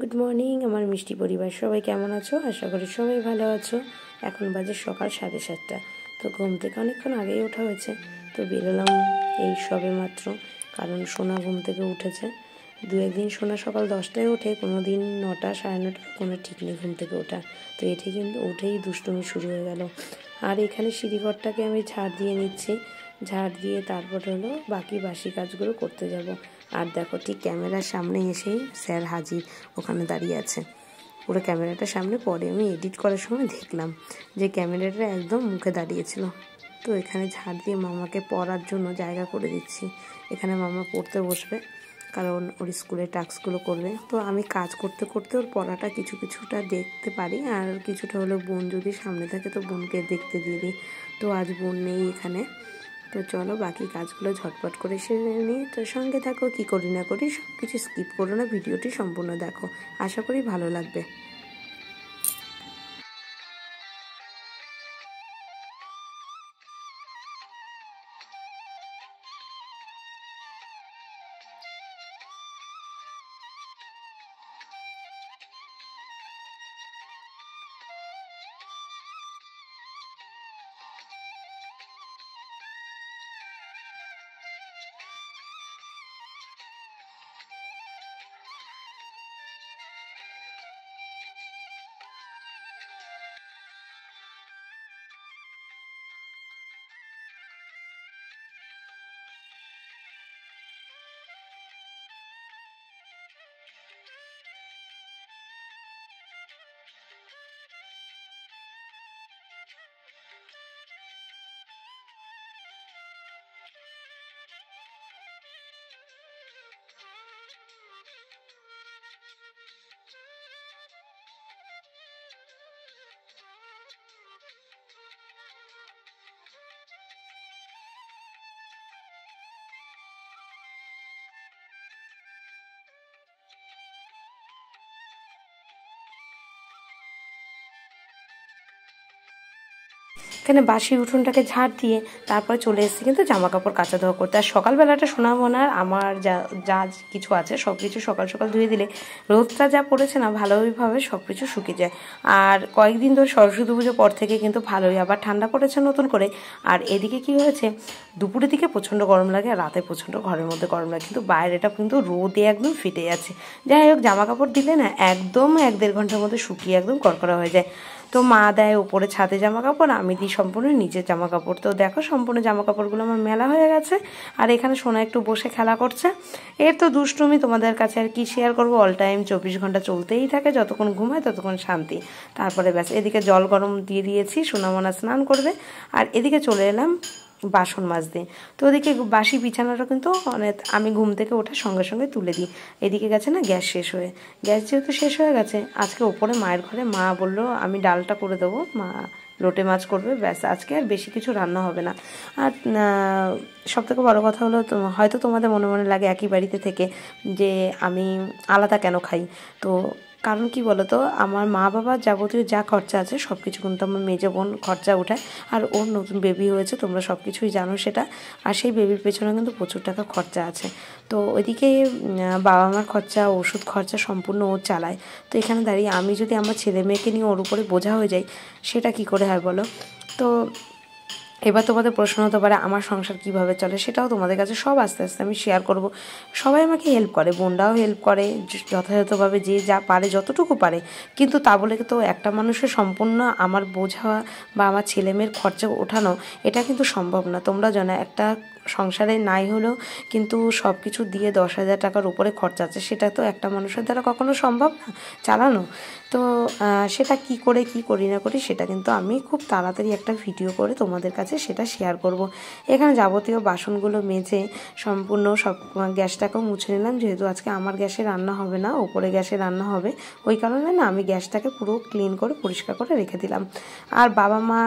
Good morning আমার মিষ্টি পরিবার, সবাই কেমন আছো? আশা করি সবাই ভালো আছো। এখন বাজে সকাল 7:30। তো ঘুম থেকে অনেকক্ষণ আগেই ওঠা হয়েছে। তো বেরোলাম এই সবে মাত্র, কারণ সোনা ঘুম থেকে উঠেছে। দু একদিন সোনা সকাল 10টায় ওঠে, কোনো দিন 9টা 9:30, কোনো ঠিক নেই ঘুম থেকে ওঠা। তো এটি কিন্তু উঠেই দুষ্টুমি শুরু হয়ে গেল। আর এখানে সিঁড়িঘরটাকে আমি ঝাড় দিয়ে নিচ্ছি। ঝাড় দিয়ে তারপর হলো বাকি বাসি কাজগুলো করতে যাব। আর দেখো, ঠিক ক্যামেরার সামনে এসেই স্যার হাজির, ওখানে দাঁড়িয়ে আছে। পুরো ক্যামেরাটার সামনে পরে আমি এডিট করার সময় দেখলাম যে ক্যামেরাটা একদম মুখে দাঁড়িয়েছিল। তো এখানে ঝাড় দিয়ে মামাকে পড়ার জন্য জায়গা করে দিচ্ছি। এখানে মামা পড়তে বসবে, কারণ ওর স্কুলের টাস্কগুলো করবে। তো আমি কাজ করতে করতে ওর পড়াটা কিছুটা দেখতে পারি, আর কিছুটা হলো বোন যদি সামনে থাকে তো বোনকে দেখতে দিয়ে দিই। তো আজ বোন নেই এখানে। তো চলো বাকি কাজগুলো ঝটপট করে সেরে নিই। তো সঙ্গে থাকো, কী করি না করি সব কিছু স্কিপ করো না, ভিডিওটি সম্পূর্ণ দেখো, আশা করি ভালো লাগবে। এখানে বাসি উঠোনটাকে ঝাড় দিয়ে তারপরে চলে এসেছি কিন্তু জামা কাপড় কাচা ধোয়া করতে। আর সকালবেলাটা শোনাবো না, আমার যা কিছু আছে সব কিছু সকাল সকাল ধুয়ে দিলে রোদটা যা পড়েছে না, ভালোইভাবে সব কিছু শুকিয়ে যায়। আর কয়েকদিন ধরে সরস্বতী পুজোর পর থেকে কিন্তু ভালোই আবার ঠান্ডা পড়েছে নতুন করে। আর এদিকে কি হয়েছে, দুপুরের দিকে প্রচণ্ড গরম লাগে আর রাতে প্রচণ্ড ঘরের মধ্যে গরম লাগে, কিন্তু বাইরেটা কিন্তু রোদে একদম ফেটে যাচ্ছে। যাই হোক, জামা কাপড় দিলে না একদম 1-1.5 ঘন্টার মধ্যে শুকিয়ে একদম কড়কড়া হয়ে যায়। তো মা দেয় উপরে ছাদে জামা কাপড়, আমি দিই সম্পূর্ণ নিচের জামা কাপড়। তো দেখো, সম্পূর্ণ জামা কাপড়গুলো আমার মেলা হয়ে গেছে। আর এখানে সোনা একটু বসে খেলা করছে। এর তো দুষ্টুমি তোমাদের কাছে আর কি শেয়ার করবো, অল টাইম 24 ঘন্টা চলতেই থাকে, যতক্ষণ ঘুমায় ততক্ষণ শান্তি। তারপরে ব্যাস, এদিকে জল গরম দিয়ে দিয়েছি, সোনামোনা স্নান করবে। আর এদিকে চলে এলাম বাসন মাজতে। তো ওদিকে বাসি বিছানাটা কিন্তু আমি ঘুম থেকে ওঠার সঙ্গে সঙ্গে তুলে দিই। এদিকে গেছে না গ্যাস শেষ হয়ে, গ্যাস যেহেতু শেষ হয়ে গেছে, আজকে ওপরে মায়ের ঘরে মা বললো আমি ডালটা করে দেবো, মা লোটে মাছ করবে, ব্যাস আজকে আর বেশি কিছু রান্না হবে না। আর সবথেকে বড় কথা হলো, হয়তো তোমাদের মনে মনে লাগে একই বাড়িতে থেকে যে আমি আলাদা কেন খাই। তো কারণ কি বলো তো, আমার মা বাবার যাবতীয় যা খরচা আছে সব কিছু কিন্তু আমার মেজো বোন খরচা উঠায়। আর ওর নতুন বেবি হয়েছে, তোমরা সব কিছুই জানো সেটা। আর সেই বেবির পেছনে কিন্তু প্রচুর টাকা খরচা আছে। তো ওইদিকে বাবা মার খরচা, ওষুধ খরচা সম্পূর্ণ ও চালায়। তো এখানে দাঁড়িয়ে আমি যদি আমার ছেলে মেয়েকে নিয়ে ওর উপরে বোঝা হয়ে যাই, সেটা কি করে হয় বলো? তো এবার তোমাদের প্রশ্ন হতে পারে আমার সংসার কিভাবে চলে, সেটাও তোমাদের কাছে সব আস্তে আস্তে আমি শেয়ার করব। সবাই আমাকে হেল্প করে, বোনরাও হেল্প করে যথাযথভাবে, যে যা পারে যতটুকু পারে। কিন্তু তা বলে তো একটা মানুষের সম্পূর্ণ আমার বোঝা বা আমার ছেলেমেয়ের খরচা ওঠানো এটা কিন্তু সম্ভব না। তোমরা জানো, একটা সংসারে নাই হলেও কিন্তু সব কিছু দিয়ে 10,000 টাকার উপরে খরচা আছে, সেটা তো একটা মানুষের দ্বারা কখনো সম্ভব না চালানো। তো সেটা কি করে কি করি না করি সেটা কিন্তু আমি খুব তাড়াতাড়ি একটা ভিডিও করে তোমাদের কাছে সেটা শেয়ার করব। এখানে যাবতীয় বাসনগুলো মেজে সম্পূর্ণ সব গ্যাসটাকেও মুছে নিলাম, যেহেতু আজকে আমার গ্যাসে রান্না হবে না, ওপরে গ্যাসে রান্না হবে। ওই কারণে না আমি গ্যাসটাকে পুরো ক্লিন করে পরিষ্কার করে রেখে দিলাম। আর বাবা মা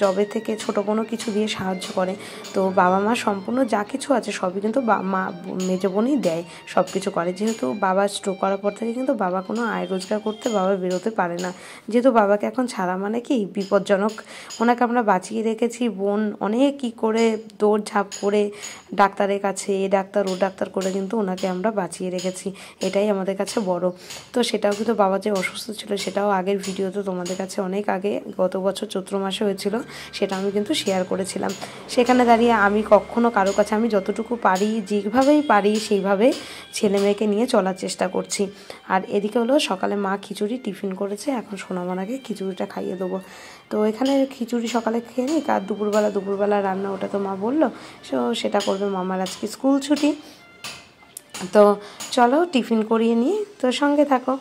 জবে থেকে ছোটো কোনো কিছু দিয়ে সাহায্য করে, তো বাবা মা আমার সম্পূর্ণ যা কিছু আছে সবই কিন্তু মা মেজো বোনই দেয়, সব কিছু করে। যেহেতু বাবা স্ট্রোক করার পর থেকে কিন্তু বাবা কোনো আয় রোজগার করতে বাবা বেরোতে পারে না, যেহেতু বাবাকে এখন ছাড়া মানে কি বিপজ্জনক। ওনাকে আমরা বাঁচিয়ে রেখেছি, বোন অনেক কী করে দৌড়ঝাঁপ করে ডাক্তারের কাছে এ ডাক্তার ও ডাক্তার করে কিন্তু ওনাকে আমরা বাঁচিয়ে রেখেছি, এটাই আমাদের কাছে বড়। তো সেটাও কিন্তু বাবা যে অসুস্থ ছিল সেটাও আগের ভিডিওতে তোমাদের কাছে অনেক আগে গত বছর চৈত্র মাসে হয়েছিল, সেটা আমি কিন্তু শেয়ার করেছিলাম। সেখানে দাঁড়িয়ে আমি কখনো কারো কাছে আমি যতটুকু পারি যেভাবেই পারি সেইভাবে ছেলে মেয়েকে নিয়ে চলার চেষ্টা করছি। আর এদিকে হলো সকালে মা খিচুড়ি টিফিন করেছে, এখন সোনামানাকে খিচুড়িটা খাইয়ে দেবো। তো এখানে খিচুড়ি সকালে খেয়ে নিই, আর দুপুরবেলা রান্না ওটা তো মা বললো, সেটা করবে। মামার আজকে স্কুল ছুটি, তো চলো টিফিন করিয়ে নিই, তো সঙ্গে থাকো।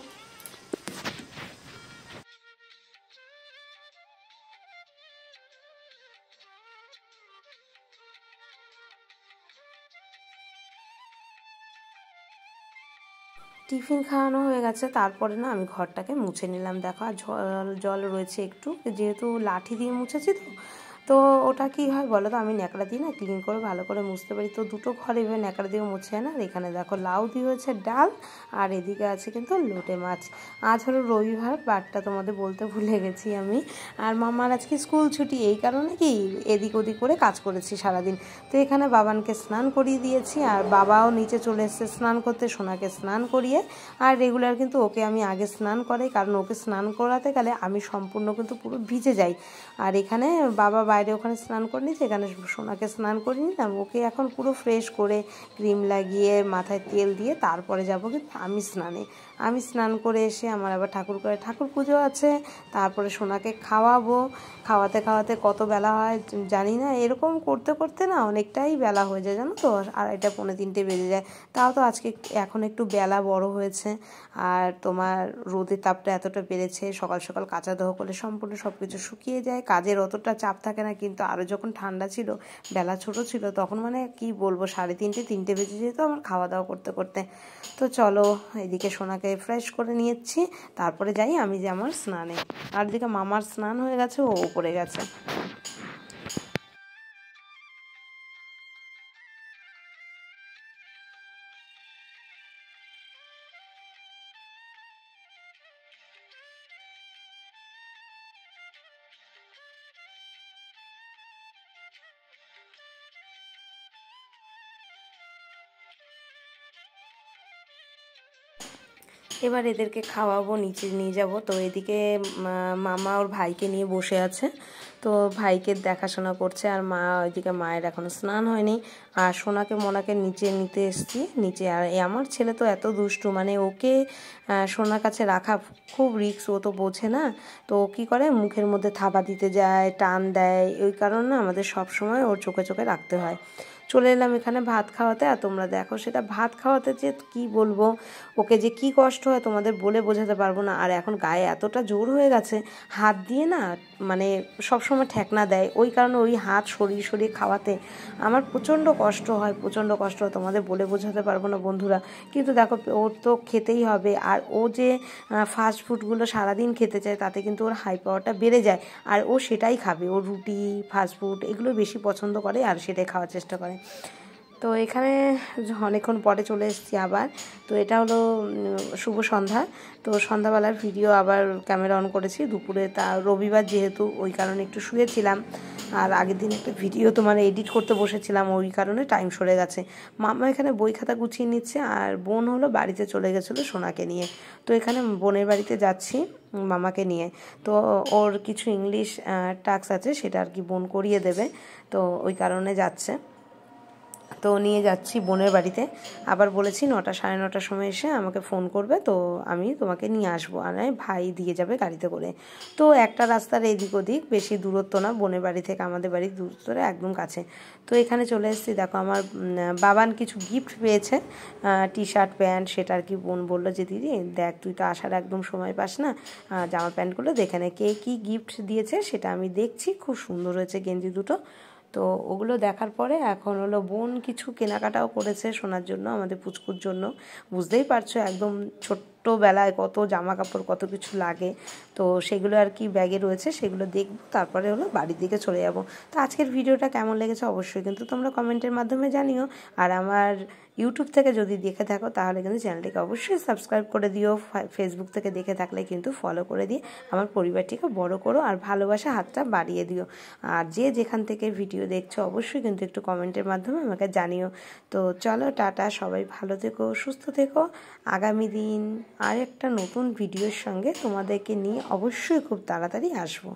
টিফিন খাওয়ানো হয়ে গেছে, তারপরে না আমি ঘরটাকে মুছে নিলাম। দেখো আর জল রয়েছে একটু, যেহেতু লাঠি দিয়ে মুছেছি তো ওটা কি হয় বলো তো, আমি ন্যাকড়া দিয়ে না ক্লিন করে ভালো করে মুছতে পারি। তো দুটো ঘর এভাবে ন্যাকড়া দিয়ে মুছে না। আর এখানে দেখো লাউ দিয়ে হয়েছে ডাল, আর এদিকে আছে কিন্তু লোটে মাছ। আজ হলো রবিবার, বারটা তোমাদের বলতে ভুলে গেছি আমি। আর মামার আজকে স্কুল ছুটি, এই কারণে কি এদিক ওদিক করে কাজ করেছি সারাদিন। তো এখানে বাবানকে স্নান করিয়ে দিয়েছি, আর বাবাও নিচে চলে এসেছে স্নান করতে, সোনাকে স্নান করিয়ে। আর রেগুলার কিন্তু ওকে আমি আগে স্নান করাই, কারণ ওকে স্নান করাতে গেলে আমি সম্পূর্ণ কিন্তু পুরো ভিজে যাই। আর এখানে বাবা বাইরে ওখানে স্নান করে নিয়েছে, এখানে সোনাকে স্নান করে নিলাম। ওকে এখন পুরো ফ্রেশ করে ক্রিম লাগিয়ে মাথায় তেল দিয়ে তারপরে যাব কিন্তু আমি স্নান করে এসে আমার আবার ঠাকুর পুজো আছে, তারপরে সোনাকে খাওয়াতে কত বেলা হয় জানি না। এরকম করতে করতে না অনেকটাই বেলা হয়ে যায় জানো তো, 2:30 পৌনে 3টে বেজে যায়। তাও তো আজকে এখন একটু বেলা বড় হয়েছে, আর তোমার রোদের তাপটা এতটা বেড়েছে, সকাল সকাল কাচা ধোয়া করলে সম্পূর্ণ সব কিছু শুকিয়ে যায়, কাজের অতটা চাপ থাকে না। কিন্তু আরও যখন ঠান্ডা ছিল, বেলা ছোট ছিল, তখন মানে কি বলবো 3:30 বেজে যেত আমার খাওয়া দাওয়া করতে করতে। তো চলো এদিকে সোনাকে ফ্রেশ করে নিয়েছি, তারপরে যাই আমি যে আমার স্নানে। আর এদিকে মামার স্নান হয়ে গেছে, ও উপরে গেছে। এবার এদেরকে খাওয়াবো, নিচে নিয়ে যাব। তো এদিকে মামা ওর ভাইকে নিয়ে বসে আছে, তো ভাইকে দেখাশোনা করছে। আর ওইদিকে মায়ের এখনও স্নান হয়নি। আর সোনাকে মোনাকে নিচে নিতে এসেছি নিচে। আর আমার ছেলে তো এত দুষ্টু, মানে ওকে সোনার কাছে রাখা খুব রিস্ক, ও তো বোঝে না। তো ও কী করে, মুখের মধ্যে থাবা দিতে যায়, টান দেয়। ওই কারণে আমাদের সব সময় ওর চোখে চোখে রাখতে হয়। চলে এলাম এখানে ভাত খাওয়াতে, আর তোমরা দেখো সেটা ভাত খাওয়াতে যে কি বলবো, ওকে যে কি কষ্ট হয় তোমাদের বলে বোঝাতে পারবো না। আর এখন গায়ে এতটা জোর হয়ে গেছে, হাত দিয়ে না মানে সবসময় ঠেকনা দেয়, ওই কারণে ওই হাত সরিয়ে খাওয়াতে আমার প্রচণ্ড কষ্ট হয় তোমাদের বলে বোঝাতে পারবো না বন্ধুরা। কিন্তু দেখো ওর তো খেতেই হবে। আর ও যে ফাস্ট ফুডগুলো সারাদিন খেতে চায়, তাতে কিন্তু ওর হাই পাওয়ারটা বেড়ে যায়, আর ও সেটাই খাবে। ও রুটি ফাস্টফুড এগুলো বেশি পছন্দ করে, আর সেটাই খাওয়ার চেষ্টা করে। তো এখানে অনেকক্ষণ পরে চলে এসেছি আবার। তো এটা হলো শুভ সন্ধ্যা। তো সন্ধ্যাবেলার ভিডিও আবার ক্যামেরা অন করেছি দুপুরে, তা রবিবার যেহেতু ওই কারণে একটু শুয়েছিলাম। আর আগের দিন একটা ভিডিও তোমার এডিট করতে বসেছিলাম, ওই কারণে টাইম সরে গেছে। মামা এখানে বই খাতা গুছিয়ে নিচ্ছে, আর বোন হলো বাড়িতে চলে গেছিলো সোনাকে নিয়ে। তো এখানে বোনের বাড়িতে যাচ্ছি মামাকে নিয়ে। তো ওর কিছু ইংলিশ টাস্ক আছে, সেটা আর কি বোন করিয়ে দেবে, তো ওই কারণে যাচ্ছে। তো নিয়ে যাচ্ছি বোনের বাড়িতে। আবার বলেছি 9টা 9:30 সময় এসে আমাকে ফোন করবে, তো আমি তোমাকে নিয়ে আসবো। আর ভাই দিয়ে যাবে গাড়িতে করে। তো একটা রাস্তার এদিক ওদিক, বেশি দূরত্ব না বোনের বাড়ি থেকে আমাদের বাড়ির দূরত্বটা একদম কাছে। তো এখানে চলে এসেছি। দেখো আমার বাবান কিছু গিফট পেয়েছে, টি শার্ট প্যান্ট। সেটা আর কি বোন বললো যে দিদি দেখ, তুই তো আসার একদম সময় পাস না, জামা প্যান্টগুলো দেখে নে কে কী গিফট দিয়েছে। সেটা আমি দেখছি, খুব সুন্দর হয়েছে গেঞ্জি দুটো। তো ওগুলো দেখার পরে এখন হলো বোন কিছু কেনাকাটাও করেছে সোনার জন্য, আমাদের পুচকুর জন্য। বুঝতেই পারছো একদম ছোট্টবেলায় কত জামা কাপড় কত কিছু লাগে, তো সেগুলো আর কি ব্যাগে রয়েছে, সেগুলো দেখবো, তারপরে হলো বাড়ির দিকে চলে যাব। তো আজকের ভিডিওটা কেমন লেগেছে অবশ্যই কিন্তু তোমরা কমেন্টের মাধ্যমে জানিও। আর আমার ইউটিউব থেকে যদি দেখে থাকো তাহলে কিন্তু চ্যানেলটিকে অবশ্যই সাবস্ক্রাইব করে দিও, ফেসবুক থেকে দেখে থাকলে কিন্তু ফলো করে দিয়ে আমার পরিবারটিকে বড় করো আর ভালোবাসা হাতটা বাড়িয়ে দিও। আর যে যেখান থেকে ভিডিও দেখছো অবশ্যই কিন্তু একটু কমেন্টের মাধ্যমে আমাকে জানিও। তো চলো টাটা, সবাই ভালো থেকো, সুস্থ থেকো। আগামী দিন আর একটা নতুন ভিডিওর সঙ্গে তোমাদেরকে নিয়ে অবশ্যই খুব তাড়াতাড়ি আসবো।